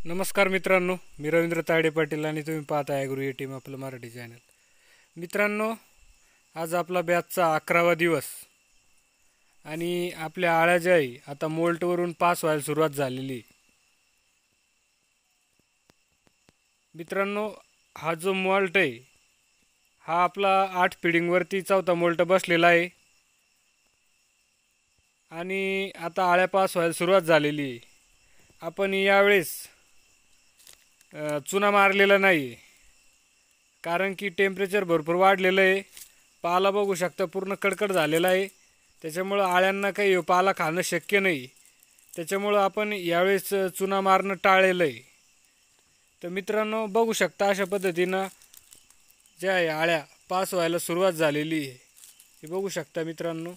नमस्कार मित्रांनो, मी रवींद्र तायडे पाटील आणि तुम्ही पाहत आहे गुरु टीम आपलं मराठी चॅनल. मित्रांनो, आज आपला बॅचचा 11वा दिवस आणि आपल्या आळ्या ज्या आहे आता मोल्टवरून पास व्हायला सुरुवात झालेली. मित्रांनो, हा जो मोल्ट आहे हा आपला 8 फिडिंगवरती 4था मोल्ट बसलेला आहे आणि आता आळ्या पास व्हायला सुरुवात झालेली आहे. आपण यावेळेस चुना मारलेला नाही कारण की टेम्परेचर भरपूर वाढलेलं आहे. पाला बघू शकता पूर्ण कडकड झालेला आहे, त्याच्यामुळं आळ्यांना काही पाला खाणं शक्य नाही. त्याच्यामुळं आपण यावेळेस चुना मारणं टाळलेलं आहे. तर मित्रांनो, बघू शकता अशा पद्धतीनं ज्या आळ्या पास व्हायला सुरुवात झालेली आहे. हे बघू शकता मित्रांनो,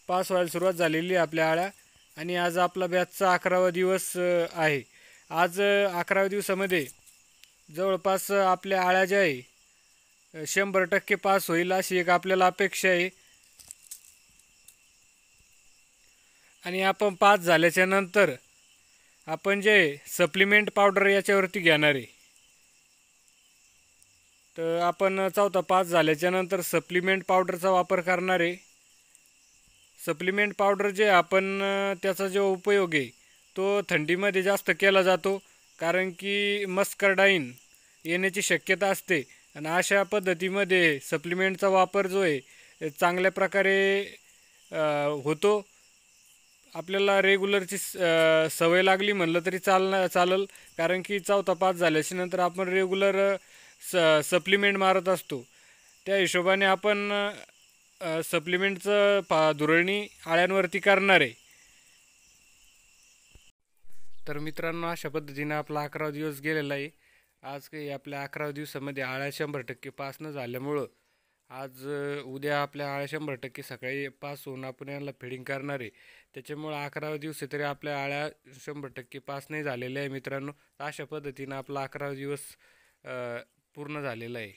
पास व्हायला सुरुवात झालेली आहे आपल्या आळ्या. आणि आज आपला बॅचचा 11वा दिवस आहे. आज 11व्या दिवसामध्ये जवळपास आपल्या आळ्या ज्या आहे 100% पास होईल अशी एक आपल्याला अपेक्षा आहे. आणि आपण पास झाल्याच्या नंतर आपण जे सप्लिमेंट पावडर याच्यावरती घेणार आहे. तर आपण 4था पास झाल्याच्या नंतर सप्लिमेंट पावडरचा वापर करणार आहे. सप्लिमेंट पावडर जे आपण त्याचा जो उपयोग आहे तो थंडीमध्ये जास्त केला जातो, कारण की मस्करडाइन येण्याची शक्यता असते. आणि अशा पद्धतीमध्ये सप्लिमेंटचा वापर जो आहे चांगल्या प्रकारे होतो. आपल्याला रेग्युलरची सवय लागली म्हणलं तरी चालेल, कारण की 4था पास झाल्याच्या नंतर आपण रेग्युलर सप्लिमेंट मारत असतो. त्या हिशोबाने आपण सप्लिमेंटचं धुरळणी आळ्यांवरती करणार आहे. तर मित्रांनो, अशा पद्धतीने आपला 11वा दिवस गेलेला आहे. आज काही आपल्या 11व्या दिवसामध्ये आळ्या 100% पास न झाल्यामुळं आज उद्या आपल्या आळ्या 100% सकाळी पास होऊन आपण यांना फिडिंग करणार आहे. त्याच्यामुळं 11वा दिवस तरी आपल्या आळ्या 100% पास नाही झालेल्या आहे मित्रांनो. अशा पद्धतीनं आपला 11वा दिवस पूर्ण झालेला आहे.